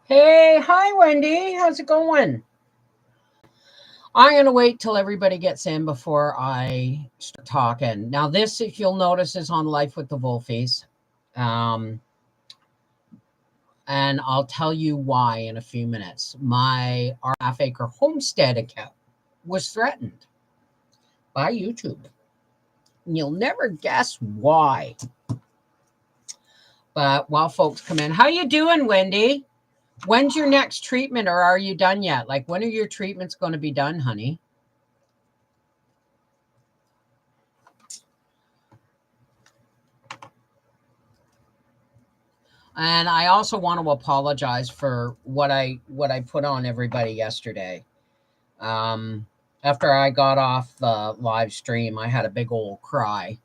Hey, hi, Wendy. How's it going? I'm going to wait till everybody gets in before I start talking. Now, this, if you'll notice, is on Life with the Wolfies. Um, and I'll tell you why in a few minutes. Our half acre homestead account was threatened by YouTube. And you'll never guess why. But while folks come in, how you doing, Wendy? When's your next treatment, or are you done yet? Like, when are your treatments going to be done, honey? And I also want to apologize for what I put on everybody yesterday. Um, After I got off the live stream, I had a big old cry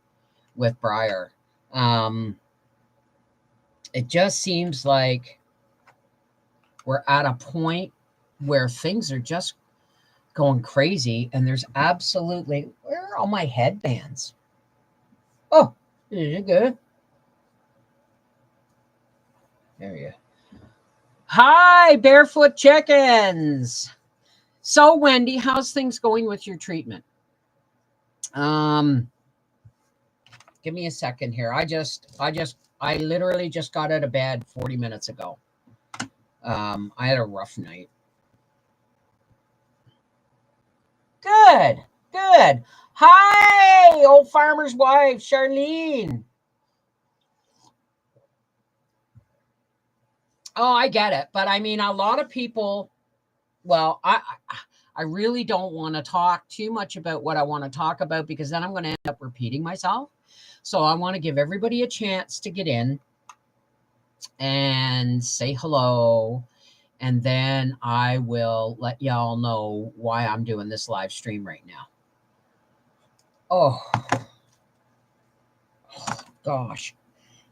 with Briar. Um, it just seems like we're at a point where things are just going crazy, and there's absolutely, where are all my headbands? Oh, is it good? There you go. Hi, Barefoot Chickens. So, Wendy, how's things going with your treatment? Um, Give me a second here. I literally just got out of bed 40 minutes ago. I had a rough night. Good, good. Hi, old farmer's wife, Charlene. Oh, I get it, but I mean, a lot of people. Well, I really don't want to talk too much about what I want to talk about, because then I'm going to end up repeating myself. So I want to give everybody a chance to get in and say hello. And then I will let y'all know why I'm doing this live stream right now. Oh, gosh.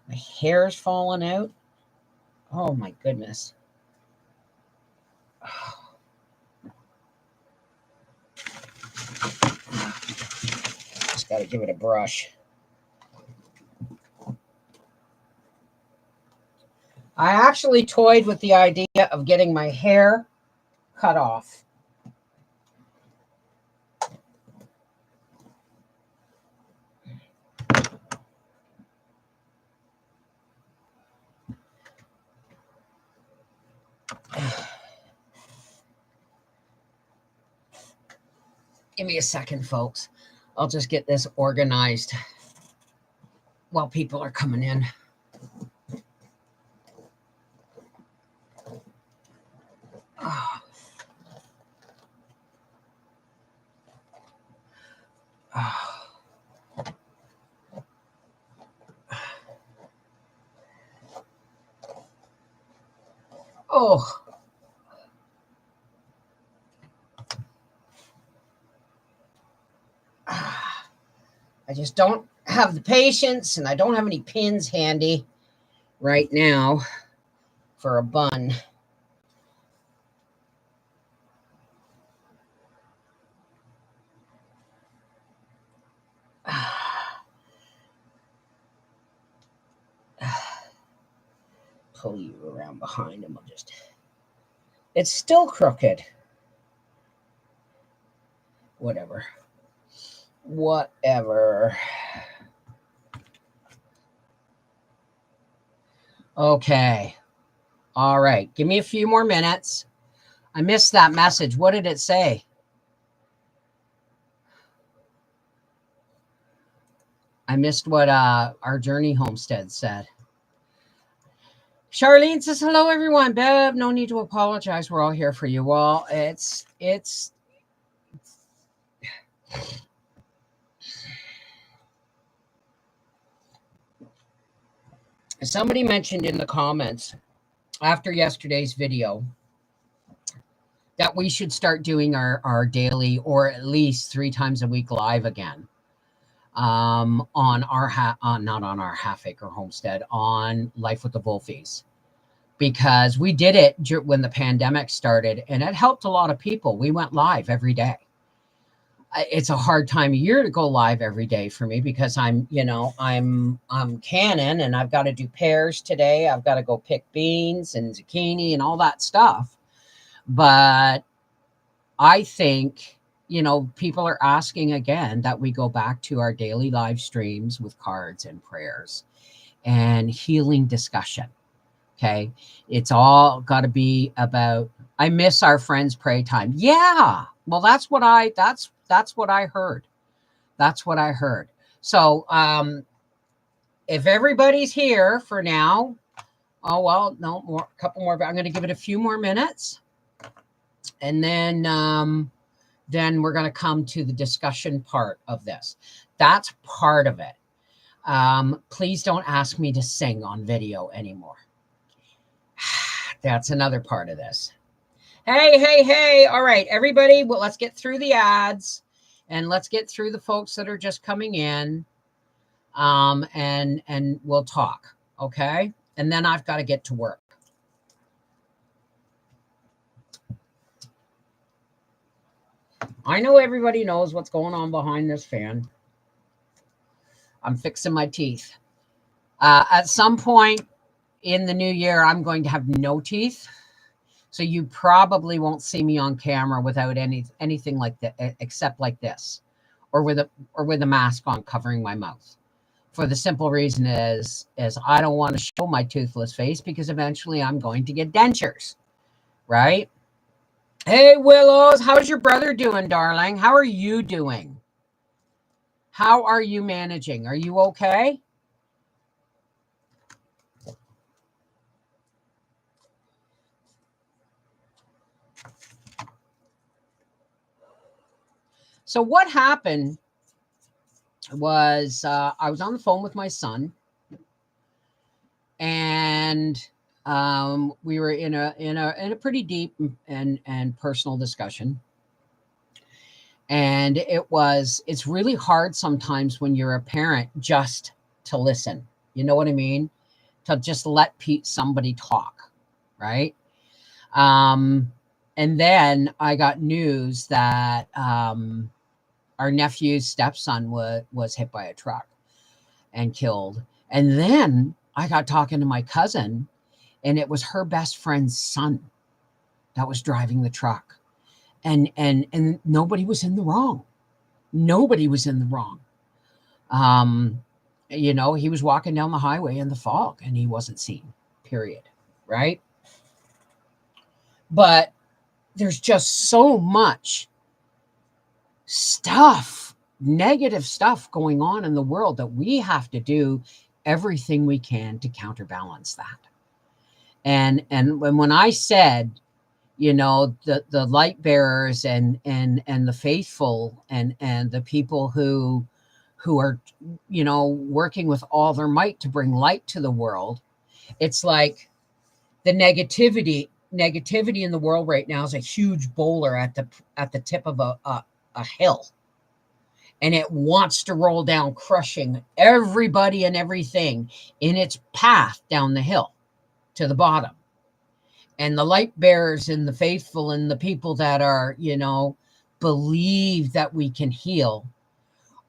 My hair's falling out. Oh, my goodness. Just got to give it a brush. I actually toyed with the idea of getting my hair cut off. Give me a second, folks. I'll just get this organized while people are coming in. Oh. Oh. Oh. I just don't have the patience, and I don't have any pins handy right now for a bun. Pull you around behind him. It's still crooked. Whatever. Okay. All right. Give me a few more minutes. I missed that message. What did it say? I missed what our Journey Homestead said. Charlene says, hello, everyone. Bev, no need to apologize. We're all here for you. Well, it's somebody mentioned in the comments after yesterday's video that we should start doing our daily, or at least 3 times a week live again, on our not on our half acre homestead, on Life with the Wolfies, because we did it when the pandemic started, and it helped a lot of people. We went live every day. it's a hard time of year to go live every day for me because I'm canning and I've got to do pears today. I've got to go pick beans and zucchini and all that stuff. But I think, people are asking again that we go back to our daily live streams with cards and prayers and healing discussion. Okay. It's all got to be about, I miss our friends pray time. Yeah. Well, that's what I heard. That's what I heard. So, if everybody's here for now, oh, well, no more, a couple more, but I'm going to give it a few more minutes. And then we're going to come to the discussion part of this. That's part of it. Please don't ask me to sing on video anymore. That's another part of this. Hey. All right, everybody. Well, let's get through the ads and let's get through the folks that are just coming in. And we'll talk. Okay. And then I've got to get to work. I know everybody knows what's going on behind this fan. I'm fixing my teeth. At some point in the new year, I'm going to have no teeth. So you probably won't see me on camera without anything like that, except like this, or with a mask on covering my mouth. For the simple reason is I don't want to show my toothless face because eventually I'm going to get dentures, right? Hey, Willows, how's your brother doing, darling? How are you doing? How are you managing? Are you okay? So what happened was I was on the phone with my son, and we were in a pretty deep and personal discussion. And it's really hard sometimes when you're a parent just to listen. You know what I mean? To just let somebody talk, right? And then I got news that our nephew's stepson was hit by a truck and killed. And then I got talking to my cousin, and it was her best friend's son that was driving the truck. And nobody was in the wrong. Nobody was in the wrong. He was walking down the highway in the fog and he wasn't seen, period. Right? But there's just so much stuff, negative stuff going on in the world that we have to do everything we can to counterbalance that. And when I said, the light bearers and the faithful and the people who are, working with all their might to bring light to the world, it's like the negativity in the world right now is a huge boulder at the tip of a hill, and it wants to roll down, crushing everybody and everything in its path down the hill to the bottom. And the light bearers and the faithful and the people that are, believe that we can heal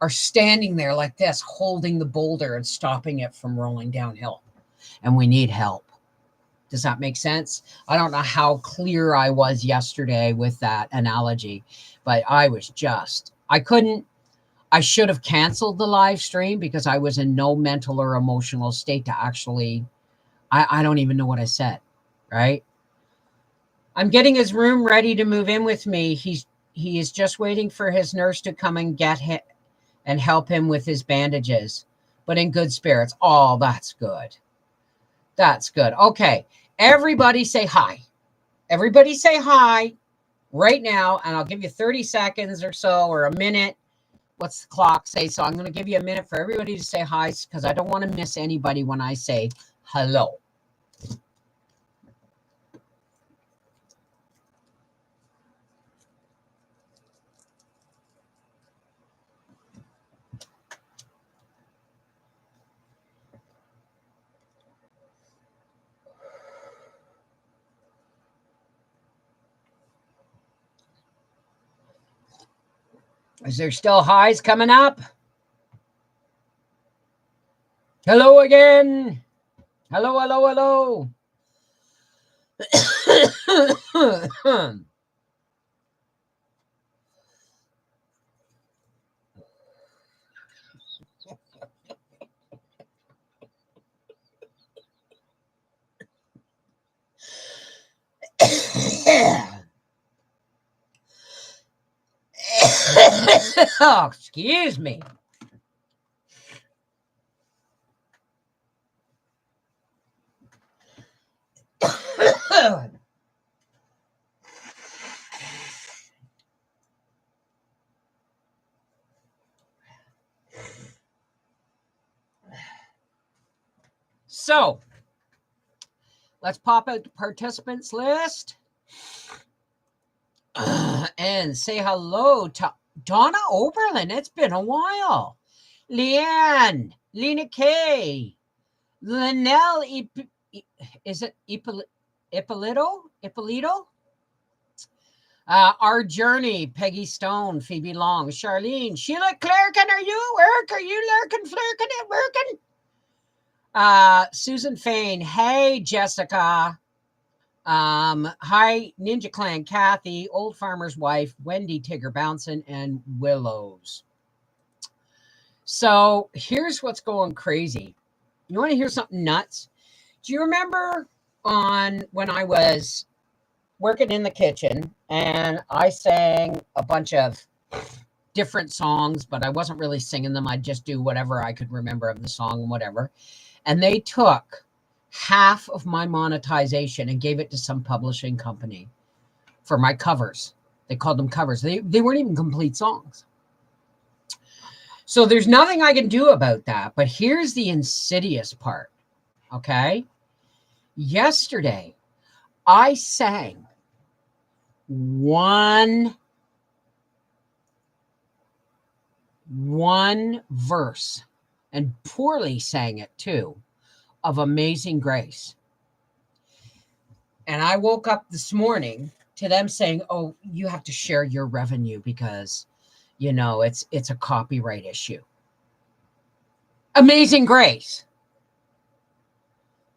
are standing there like this, holding the boulder and stopping it from rolling downhill. And we need help. Does that make sense? I don't know how clear I was yesterday with that analogy, but I should have canceled the live stream because I was in no mental or emotional state to actually, I don't even know what I said, right? I'm getting his room ready to move in with me. He is just waiting for his nurse to come and get him and help him with his bandages, but in good spirits. Oh, that's good. That's good. Okay. Everybody say hi. Everybody say hi right now, and I'll give you 30 seconds or so, or a minute. What's the clock say? So I'm going to give you a minute for everybody to say hi because I don't want to miss anybody when I say hello. Is there still highs coming up? Hello again. Hello, hello, hello. Oh, excuse me. So, let's pop out the participants list and say hello to Donna Oberlin. It's been a while. Leanne, Lena K, Linnell, is it Ippolito? Our Journey, Peggy Stone, Phoebe Long, Charlene, Sheila Clerkin, are you at work? Are you lurking, flirking at working? Susan Fain, hey, Jessica. Hi, Ninja Clan, Kathy, Old Farmer's Wife, Wendy, Tigger Bouncin', and Willows. So here's what's going crazy. You want to hear something nuts? Do you remember when I was working in the kitchen and I sang a bunch of different songs, but I wasn't really singing them. I'd just do whatever I could remember of the song and whatever. And they took half of my monetization and gave it to some publishing company for my covers. They called them covers. They weren't even complete songs. So there's nothing I can do about that. But here's the insidious part. Okay. Yesterday, I sang one verse, and poorly sang it too, of Amazing Grace. And I woke up this morning to them saying, oh, you have to share your revenue because, you know, it's a copyright issue. Amazing Grace.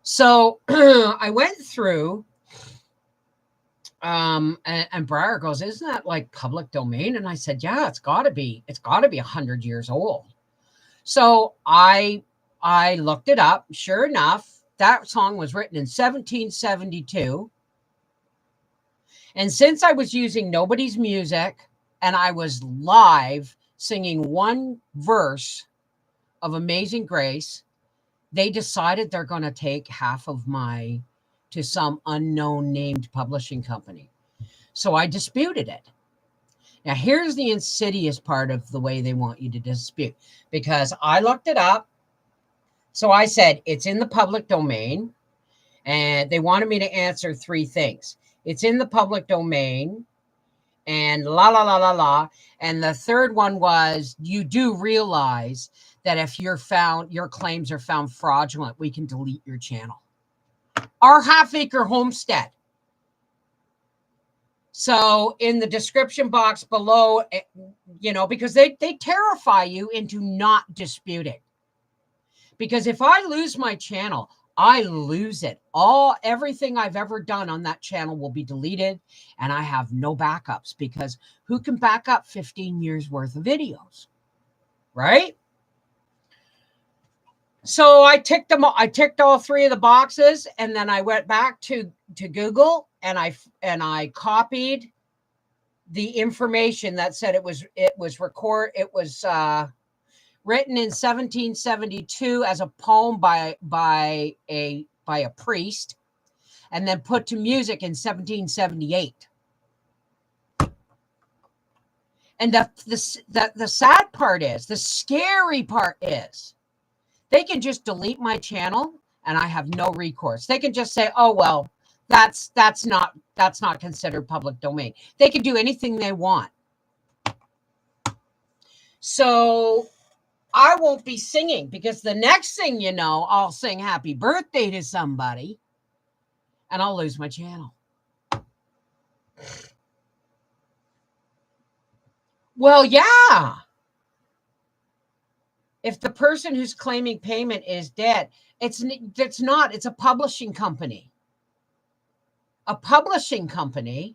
So I went through, and Briar goes, isn't that like public domain? And I said, yeah, it's gotta be 100 years old. So I looked it up. Sure enough, that song was written in 1772. And since I was using nobody's music and I was live singing one verse of Amazing Grace, they decided they're going to take half of to some unknown named publishing company. So I disputed it. Now, here's the insidious part of the way they want you to dispute, because I looked it up. So I said, it's in the public domain, and they wanted me to answer three things. It's in the public domain, and la, la, la, la, la. And the third one was, you do realize that if your claims are found fraudulent, we can delete your channel. Our half-acre homestead. So in the description box below, you know, because they terrify you into not disputing. Because if I lose my channel, I lose it. Everything I've ever done on that channel will be deleted, and I have no backups, because who can back up 15 years worth of videos, right? So I ticked all three of the boxes, and then I went back to Google and I copied the information that said it was written in 1772 as a poem by a priest, and then put to music in 1778. And the sad part is, the scary part is, they can just delete my channel and I have no recourse. They can just say, oh, well, that's not considered public domain. They can do anything they want. So I won't be singing, because the next thing you know, I'll sing happy birthday to somebody and I'll lose my channel. Well, yeah. If the person who's claiming payment is dead, it's not. It's a publishing company. A publishing company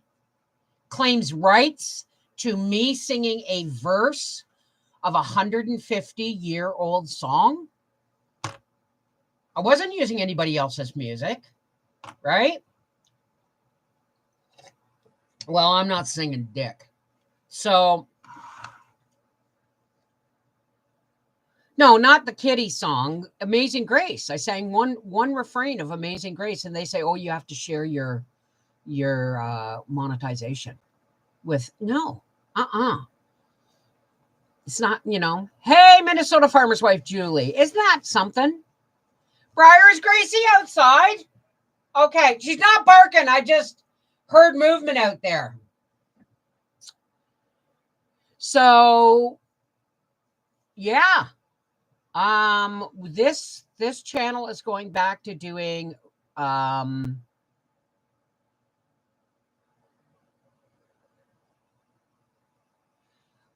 claims rights to me singing a verse of a 150-year-old song. I wasn't using anybody else's music, right? Well, I'm not singing dick. So, no, not the Kitty song, Amazing Grace. I sang one refrain of Amazing Grace, and they say, "Oh, you have to share your monetization with." No, it's not. Hey, Minnesota farmer's wife Julie, isn't that something? Briar, is Gracie outside? Okay, she's not barking. I just heard movement out there. So, yeah. This channel is going back to doing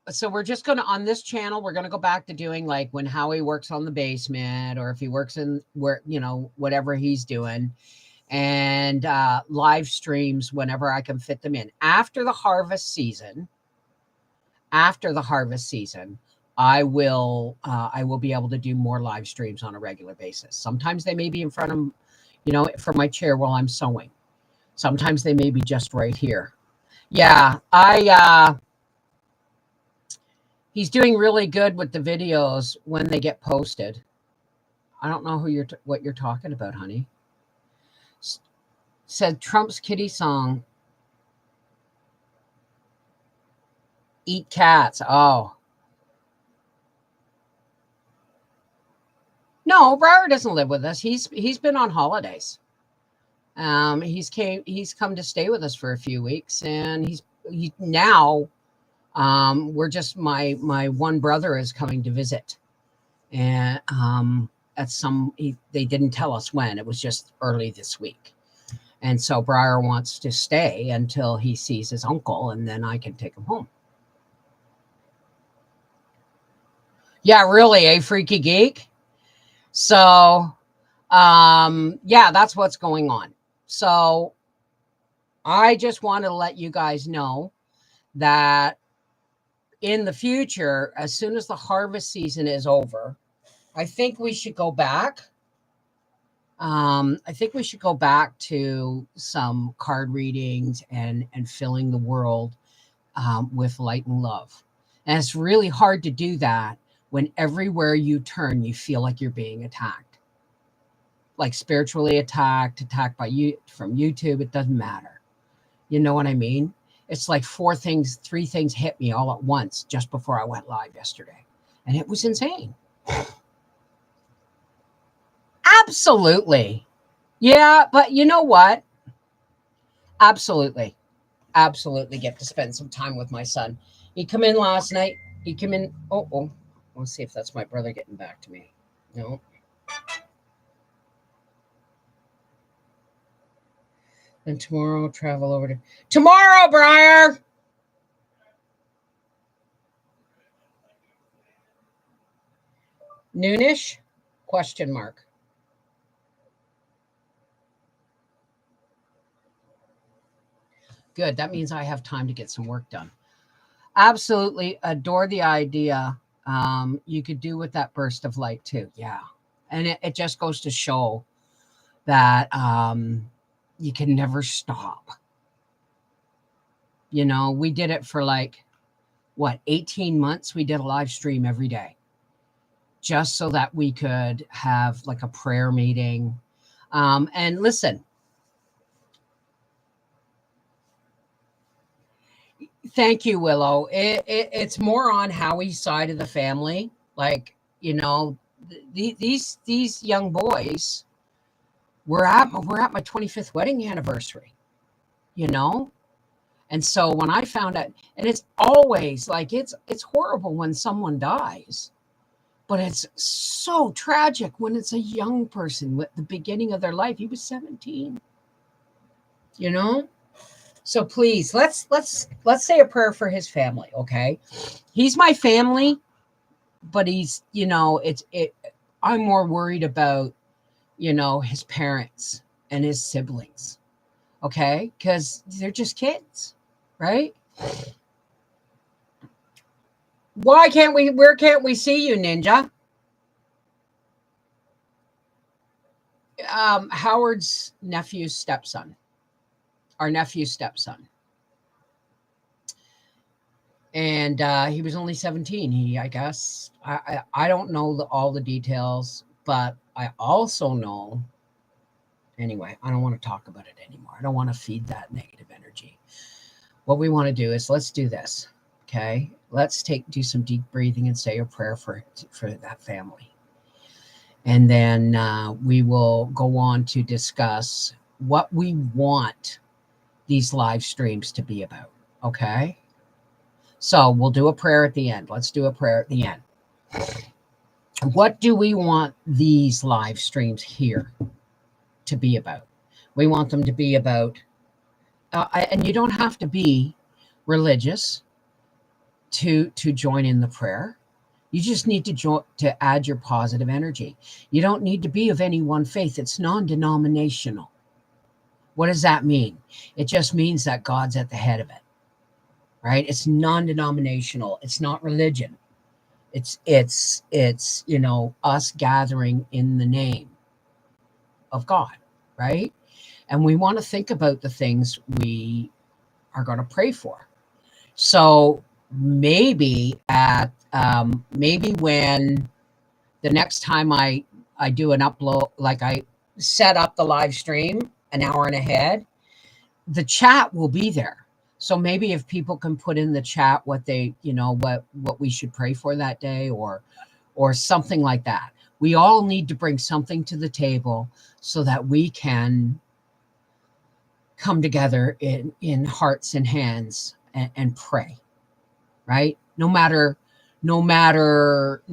so we're just going to, on this channel, we're going to go back to doing like when Howie works on the basement, or if he works in where, whatever he's doing, and live streams whenever I can fit them in. After the harvest season, I will be able to do more live streams on a regular basis. Sometimes they may be in front of, from my chair while I'm sewing. Sometimes they may be just right here. Yeah, he's doing really good with the videos when they get posted. I don't know what you're talking about, honey. Said Trump's kitty song. Eat cats. Oh. No, Briar doesn't live with us. He's been on holidays. He's come to stay with us for a few weeks, and he's now we're just my one brother is coming to visit, and they didn't tell us when. It was just early this week, and so Briar wants to stay until he sees his uncle, and then I can take him home. Yeah, really, a freaky geek. So, yeah, that's what's going on. So, I just want to let you guys know that in the future, as soon as the harvest season is over, I think we should go back. I think we should go back to some card readings and filling the world with light and love. And it's really hard to do that when everywhere you turn, you feel like you're being attacked, like spiritually attacked by you from YouTube. It doesn't matter. You know what I mean? It's like three things hit me all at once just before I went live yesterday. And it was insane. Absolutely. Yeah, but you know what? Absolutely get to spend some time with my son. He come in last night. He came in. Oh. Let's see if that's my brother getting back to me. No. And tomorrow, travel over to tomorrow, Briar. Noonish? Question mark. Good. That means I have time to get some work done. Absolutely adore the idea. You could do with that burst of light too. Yeah. And it just goes to show that you can never stop. We did it for 18 months. We did a live stream every day just so that we could have like a prayer meeting. And listen, thank you, Willow. It's more on Howie's side of the family. These young boys we're at my 25th wedding anniversary, And so when I found out, and it's always it's horrible when someone dies, but it's so tragic when it's a young person with the beginning of their life. He was 17, So please, let's say a prayer for his family, okay? He's my family, but he's, I'm more worried about, his parents and his siblings, okay? Because they're just kids, right? Where can't we see you, Ninja? Howard's nephew's stepson, our nephew's stepson. And he was only 17. I guess, I don't know all the details, but I also know, anyway, I don't want to talk about it anymore. I don't want to feed that negative energy. What we want to do is, let's do this, okay? Let's do some deep breathing and say a prayer for that family. And then we will go on to discuss what we want these live streams to be about, okay? So we'll do a prayer at the end. Let's do a prayer at the end. What do we want these live streams here to be about? We want them to be about, and you don't have to be religious to join in the prayer. You just need to add your positive energy. You don't need to be of any one faith. It's non-denominational. What does that mean? It just means that God's at the head of it, right? It's non-denominational. It's not religion. It's us gathering in the name of God, right? And we want to think about the things we are going to pray for. So maybe maybe when the next time I do an upload, like I set up the live stream an hour and ahead, the chat will be there. So maybe if people can put in the chat what they, what we should pray for that day, or something like that. We all need to bring something to the table so that we can come together in hearts and hands and pray, right? No matter your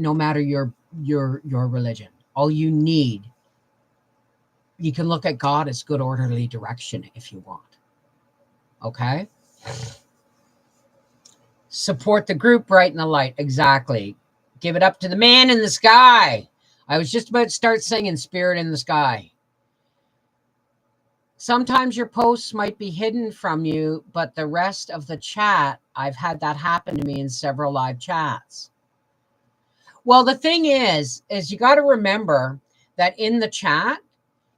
religion. All you need, you can look at God as good orderly direction if you want. Okay? Support the group, Bright in the Light. Exactly. Give it up to the man in the sky. I was just about to start singing Spirit in the Sky. Sometimes your posts might be hidden from you, but the rest of the chat, I've had that happen to me in several live chats. Well, the thing is you got to remember that in the chat,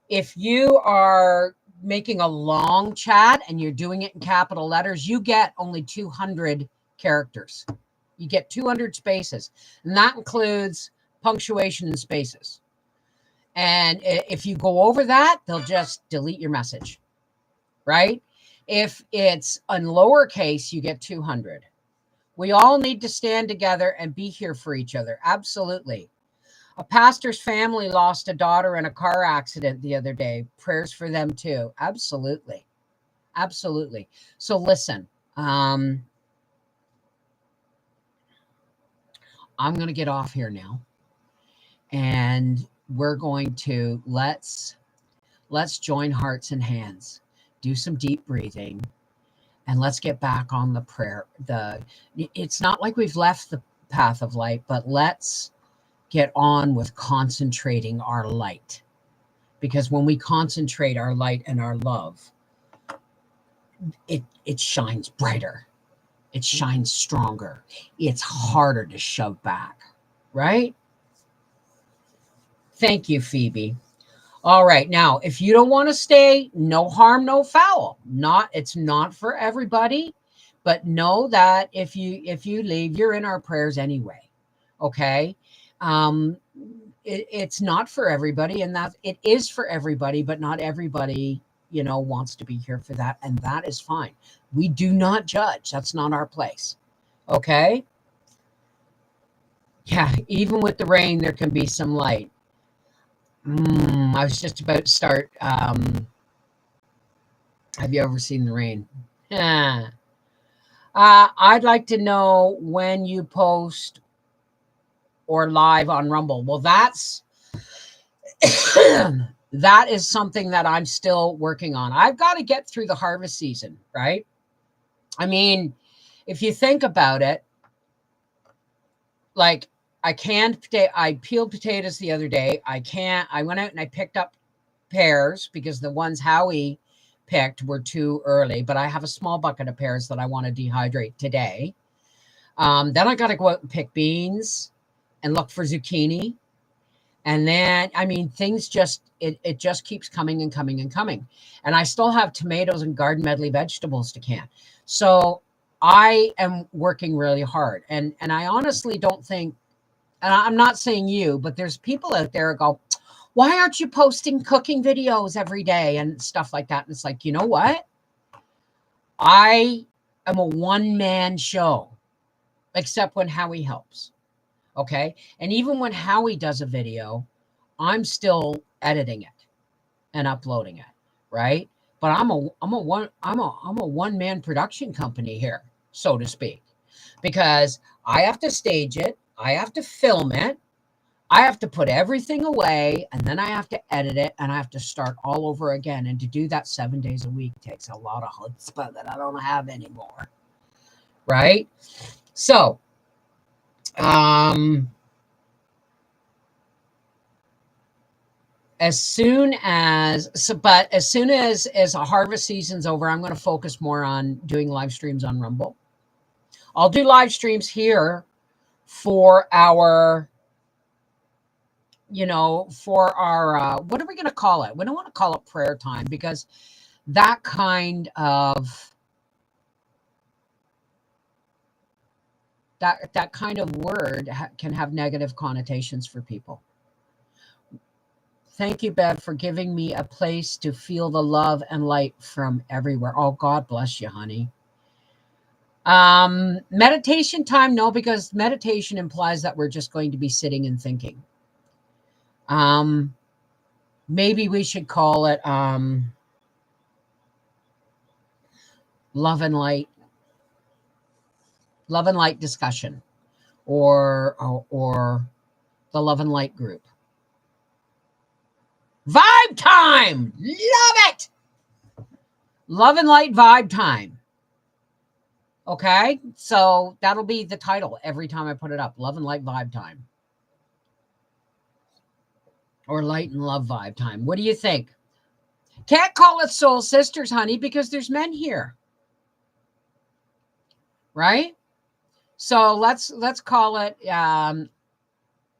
if you are making a long chat and you're doing it in capital letters, you get only 200 characters. You get 200 spaces, and that includes punctuation and spaces. And if you go over that, they'll just delete your message, right? If it's in lowercase, you get 200. We all need to stand together and be here for each other. Absolutely. A pastor's family lost a daughter in a car accident the other day. Prayers for them too. Absolutely. Absolutely. So listen, I'm going to get off here now. And we're going to let's join hearts and hands, do some deep breathing, and let's get back on the prayer. It's not like we've left the path of light, but let's get on with concentrating our light. Because when we concentrate our light and our love, it shines brighter. It shines stronger. It's harder to shove back, right? Thank you, Phoebe. All right. Now, if you don't want to stay, no harm, no foul. It's not for everybody, but know that if you leave, you're in our prayers anyway. Okay. It's not for everybody, and that it is for everybody, but not everybody, wants to be here for that. And that is fine. We do not judge. That's not our place. Okay. Yeah. Even with the rain, there can be some light. I was just about to start. Have you ever seen the rain? Yeah. I'd like to know when you post or live on Rumble. Well, that's that is something that I'm still working on. I've got to get through the harvest season, right? I mean, if you think about it, like I peeled potatoes the other day. I went out and I picked up pears because the ones Howie picked were too early, but I have a small bucket of pears that I want to dehydrate today. Then I got to go out and pick beans and look for zucchini. And then, I mean, things just, it just keeps coming and coming and coming. And I still have tomatoes and garden medley vegetables to can. So I am working really hard. And I honestly don't think, and I'm not saying you, but there's people out there who go, why aren't you posting cooking videos every day and stuff like that? And it's like, you know what? I am a one-man show, except when Howie helps. Okay. And even when Howie does a video, I'm still editing it and uploading it. Right. But I'm a one-man production company here, so to speak, because I have to stage it. I have to film it. I have to put everything away, and then I have to edit it, and I have to start all over again. And to do that 7 days a week takes a lot of chutzpah that I don't have anymore. Right. So, as soon as a harvest season's over, I'm going to focus more on doing live streams on Rumble. I'll do live streams here for our, what are we going to call it? We don't want to call it prayer time, because that kind of word can have negative connotations for people. Thank you, Bev, for giving me a place to feel the love and light from everywhere. Oh, God bless you, honey. Meditation time, no, because meditation implies that we're just going to be sitting and thinking. Maybe we should call it love and light discussion, or the love and light group. Vibe time. Love it. Love and light vibe time. Okay. So that'll be the title every time I put it up. Love and light vibe time. Or light and love vibe time. What do you think? Can't call it Soul Sisters, honey, because there's men here. Right? So let's call it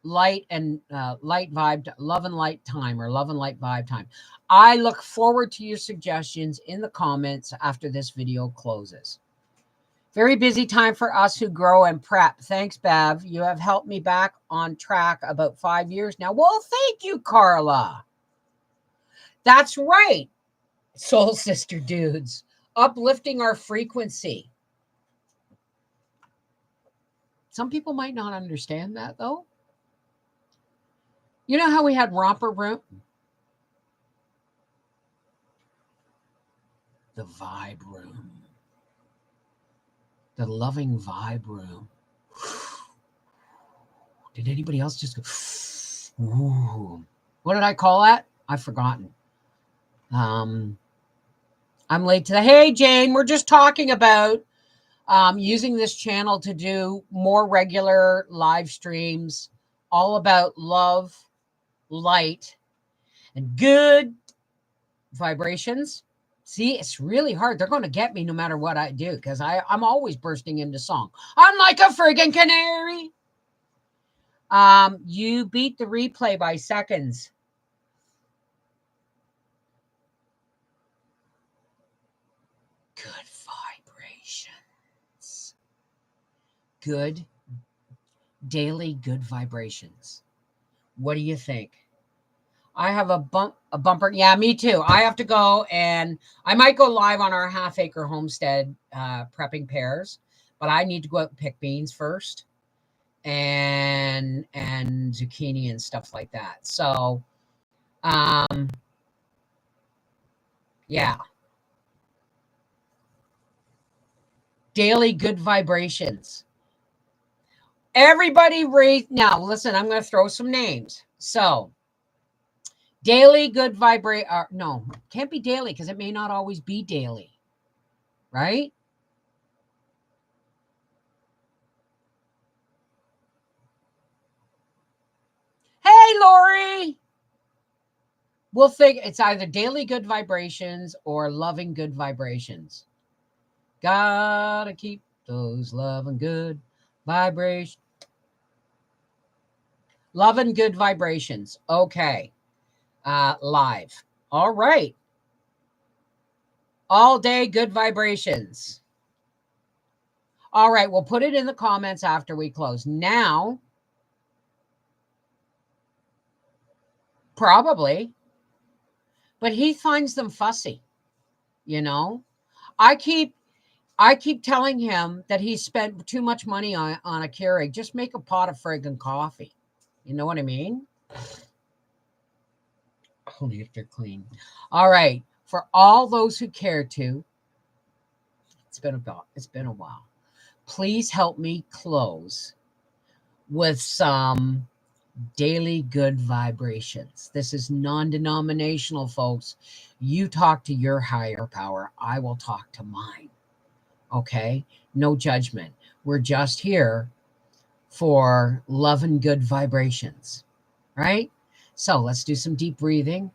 light and light vibe, love and light time, or love and light vibe time. I look forward to your suggestions in the comments after this video closes. Very busy time for us who grow and prep. Thanks, Bev. You have helped me back on track about 5 years now. Well, thank you, Carla. That's right. Soul Sister dudes, uplifting our frequency. Some people might not understand that, though. You know how we had Romper Room? The vibe room. The loving vibe room. Did anybody else just go, ooh. What did I call that? I've forgotten. I'm late to the, hey, Jane, we're just talking about using this channel to do more regular live streams, all about love, light, and good vibrations. See, it's really hard. They're going to get me no matter what I do, because I'm always bursting into song. I'm like a friggin' canary. You beat the replay by seconds. Good vibrations. Good daily good vibrations. What do you think? I have a bumper. Yeah, me too. I have to go, and I might go live on our half-acre homestead prepping pears, but I need to go out and pick beans first, and zucchini and stuff like that. So, yeah. Daily good vibrations. Everybody raise now. Listen, I'm going to throw some names. So, Daily good vibrate. No, can't be daily because it may not always be daily, right? Hey, Lori. We'll think it's either daily good vibrations or loving good vibrations. Gotta keep those loving good vibrations. Loving good vibrations. Okay. Live. All right. All day good vibrations. All right. We'll put it in the comments after we close. Now, probably, but he finds them fussy, you know? I keep telling him that he spent too much money on a Keurig. Just make a pot of friggin' coffee. You know what I mean? Only if they're clean. All right. For all those who care to, it's been a while. Please help me close with some daily good vibrations. This is non-denominational, folks. You talk to your higher power. I will talk to mine. Okay? No judgment. We're just here for love and good vibrations, right? So let's do some deep breathing.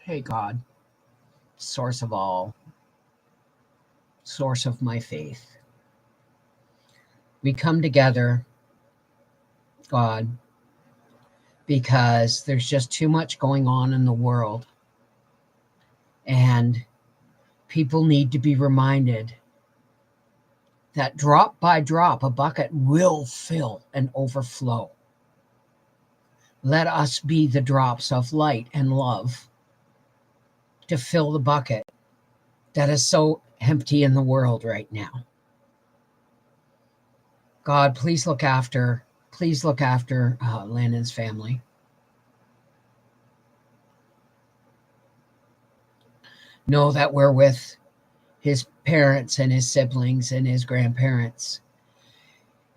Hey, God, source of all, source of my faith. We come together, God, because there's just too much going on in the world. And people need to be reminded that drop by drop, a bucket will fill and overflow. Let us be the drops of light and love to fill the bucket that is so empty in the world right now. God, please look after Landon's family. Know that we're with his parents and his siblings and his grandparents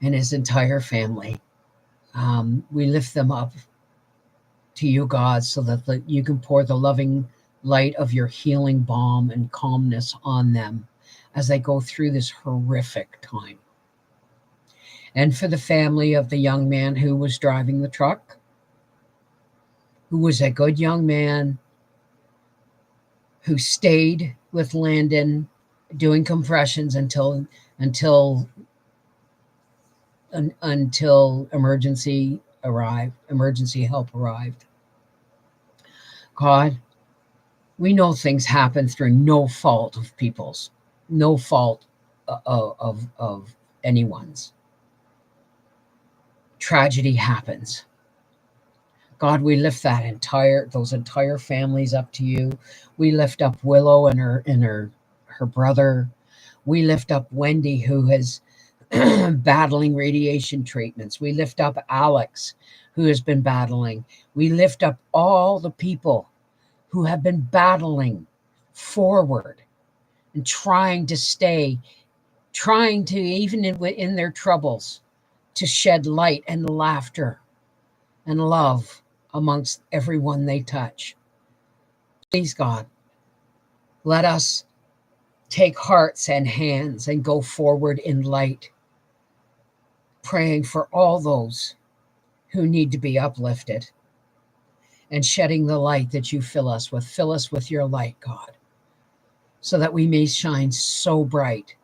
and his entire family. We lift them up to you, God, so that you can pour the loving light of your healing balm and calmness on them as they go through this horrific time. And for the family of the young man who was driving the truck, who was a good young man, who stayed with Landon doing compressions until emergency help arrived. God, we know things happen through no fault of people's, no fault of anyone's. Tragedy happens. God, we lift those entire families up to you. We lift up Willow and her brother. We lift up Wendy, who is battling radiation treatments. We lift up Alex, who has been battling. We lift up all the people who have been battling forward and trying to even in their troubles, to shed light and laughter and love amongst everyone they touch. Please, God, let us take hearts and hands and go forward in light, praying for all those who need to be uplifted and shedding the light that you fill us with. Fill us with your light, God, so that we may shine so bright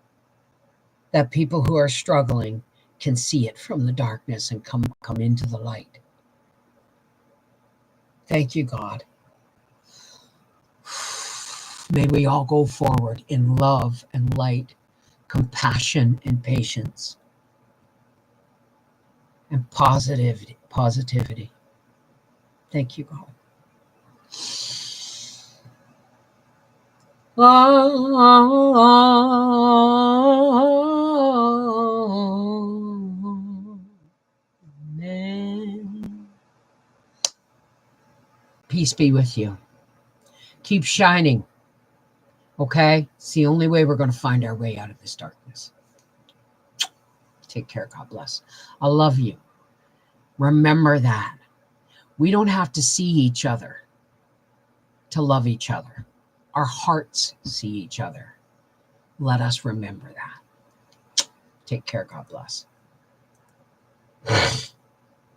that people who are struggling can see it from the darkness and come into the light. Thank you, God. May we all go forward in love and light, compassion and patience, and positivity. Thank you, God. Amen. Peace be with you. Keep shining. Okay? It's the only way we're going to find our way out of this darkness. Take care. God bless. I love you. Remember that. We don't have to see each other to love each other. Our hearts see each other. Let us remember that. Take care. God bless.